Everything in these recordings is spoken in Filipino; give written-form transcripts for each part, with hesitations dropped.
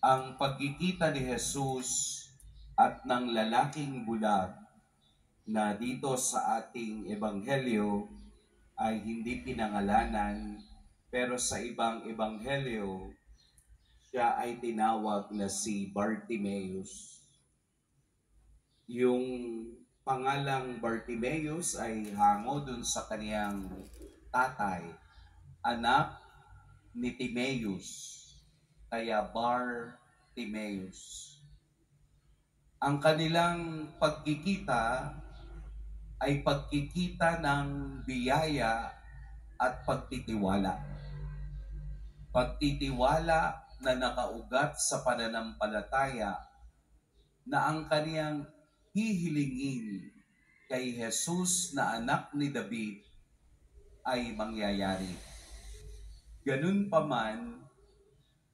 Ang pagkikita ni Jesus at ng lalaking bulag na dito sa ating ebanghelyo ay hindi pinangalanan, pero sa ibang ebanghelyo, siya ay tinawag na si Bartimaeus. Yung pangalang Bartimaeus ay hango dun sa kaniyang tatay, anak ni Timaeus, kaya Bartimaeus. Ang kanilang pagkikita ay pagkikita ng biyaya at pagtitiwala. Pagtitiwala na nakaugat sa pananampalataya na ang kaniyang hihilingin kay Jesus na anak ni David ay mangyayari. Ganun pa man,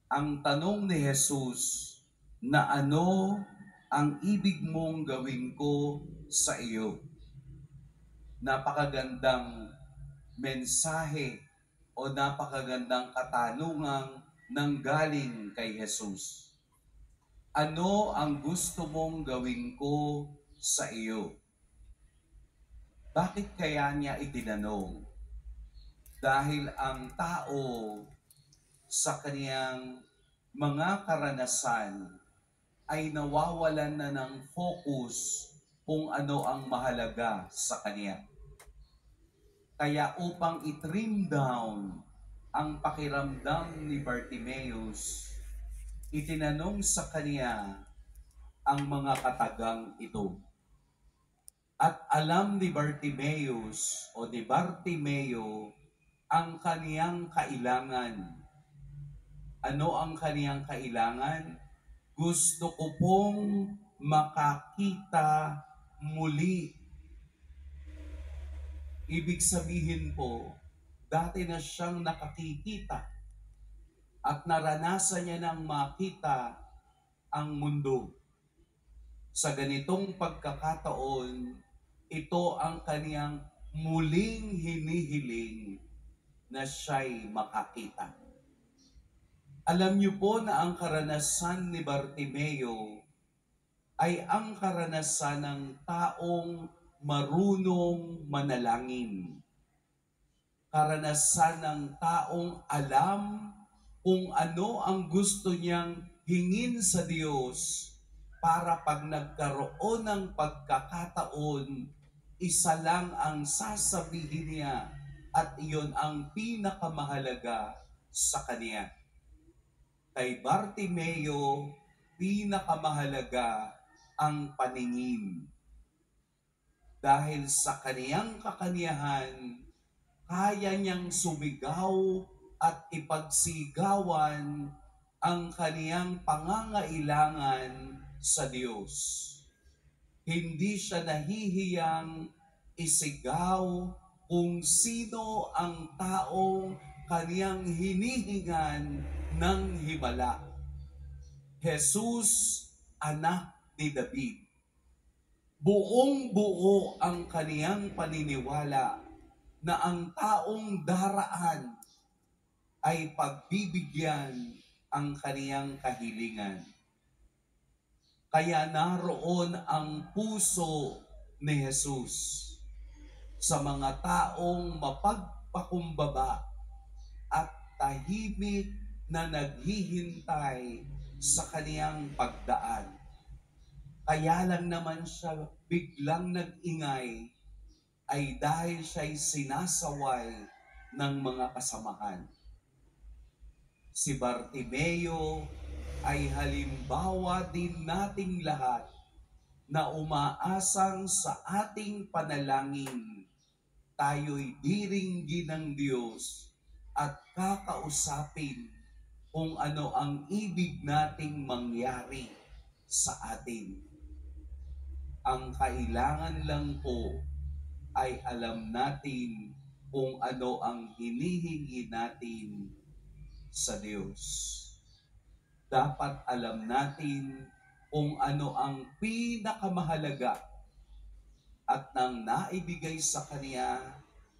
ang tanong ni Jesus na ano ang ibig mong gawin ko sa iyo? Napakagandang mensahe o napakagandang katanungang nanggaling kay Jesus. Ano ang gusto mong gawin ko sa iyo? Bakit kaya niya itinanong? Dahil ang tao sa kaniyang mga karanasan ay nawawalan na ng focus kung ano ang mahalaga sa kaniya. Kaya upang i-trim down ang pakiramdam ni Bartimaeus, itinanong sa kaniya ang mga katagang ito. At alam ni Bartimaeus o ni Bartimeo ang kaniyang kailangan. Ano ang kaniyang kailangan? Gusto ko pong makakita muli. Ibig sabihin po, dati na siyang nakakikita at naranasan niya nang makita ang mundo. Sa ganitong pagkakataon, ito ang kaniyang muling hinihiling na siya'y makakita. Alam niyo po na ang karanasan ni Bartimeo ay ang karanasan ng taong marunong manalangin. Karanasan ng taong alam kung ano ang gusto niyang hingin sa Diyos para pag nagkaroon ng pagkakataon, isa lang ang sasabihin niya at iyon ang pinakamahalaga sa kaniya. Kay Bartimeo, pinakamahalaga ang paningin. Dahil sa kaniyang kakaniyahan, kaya niyang sumigaw at ipagsigawan ang kaniyang pangangailangan sa Diyos. Hindi siya nahihiyang isigaw kung sino ang taong kaniyang hinihingan ng himala. Jesus, anak ni David. Buong-buo ang kaniyang paniniwala na ang taong daraan ay pagbibigyan ang kaniyang kahilingan. Kaya naroon ang puso ni Jesus sa mga taong mapagpakumbaba at tahimik na naghihintay sa kaniyang pagdaan. Kaya lang naman siya biglang nag-ingay ay dahil siya'y sinasaway ng mga kasamahan. Si Bartimeo ay halimbawa din nating lahat na umaasang sa ating panalangin tayo'y diringgin ng Diyos at kakausapin kung ano ang ibig nating mangyari sa atin. Ang kailangan lang po ay alam natin kung ano ang hinihingi natin sa Diyos. Dapat alam natin kung ano ang pinakamahalaga at nang naibigay sa Kanya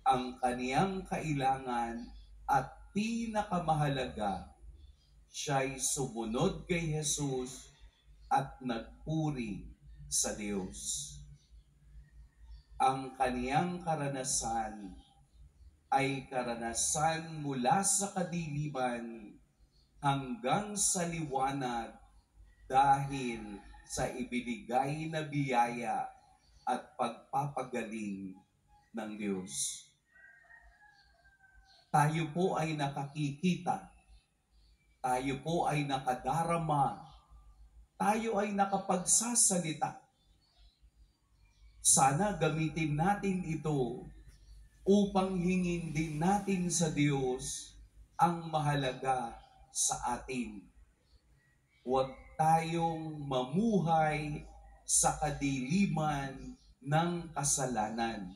ang Kaniyang kailangan at pinakamahalaga, Siya'y sumunod kay Jesus at nagpuri sa Diyos. Ang kaniyang karanasan ay karanasan mula sa kadiliman hanggang sa liwanag dahil sa ibinigay na biyaya at pagpapagaling ng Diyos. Tayo po ay nakakikita, tayo po ay nakadarama, tayo ay nakapagsasalita. Sana gamitin natin ito upang hingin din natin sa Diyos ang mahalaga sa atin. Huwag tayong mamuhay sa kadiliman ng kasalanan.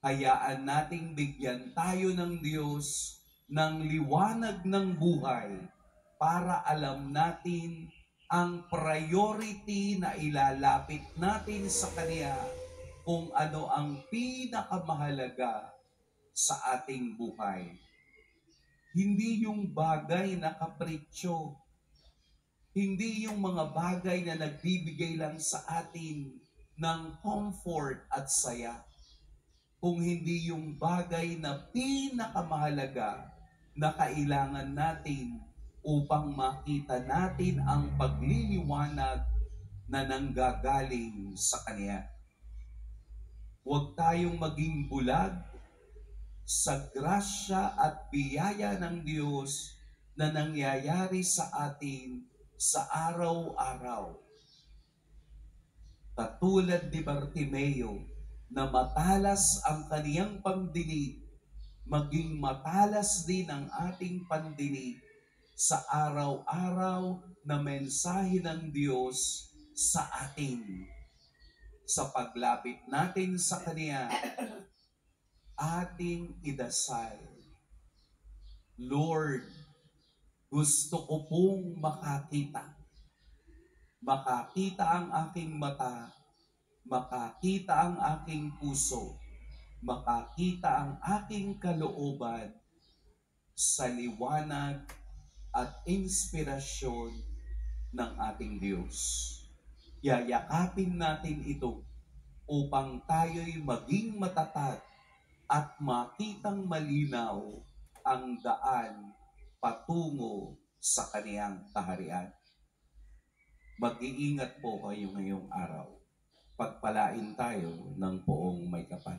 Hayaan nating bigyan tayo ng Diyos ng liwanag ng buhay para alam natin ang priority na ilalapit natin sa Kanya kung ano ang pinakamahalaga sa ating buhay. Hindi yung bagay na kapritsyo, hindi yung mga bagay na nagbibigay lang sa atin ng comfort at saya, kung hindi yung bagay na pinakamahalaga na kailangan natin upang makita natin ang pagliliwanag na nanggagaling sa Kanya. Huwag tayong maging bulag sa grasya at biyaya ng Diyos na nangyayari sa atin sa araw-araw. Katulad ni Bartimeo, na matalas ang kaniyang pandinig, maging matalas din ang ating pandinig sa araw-araw na mensahe ng Diyos sa atin. Sa paglapit natin sa Kanya, ating idasal, Lord, gusto ko pong makakita. Makakita ang aking mata, makakita ang aking puso, makakita ang aking kalooban sa liwanag at inspirasyon ng ating Diyos. Yayakapin natin ito upang tayo'y maging matatag at makitang malinaw ang daan patungo sa Kaniyang kaharian. Mag-iingat po kayo ngayong araw. Pagpalain tayo ng poong may kapal.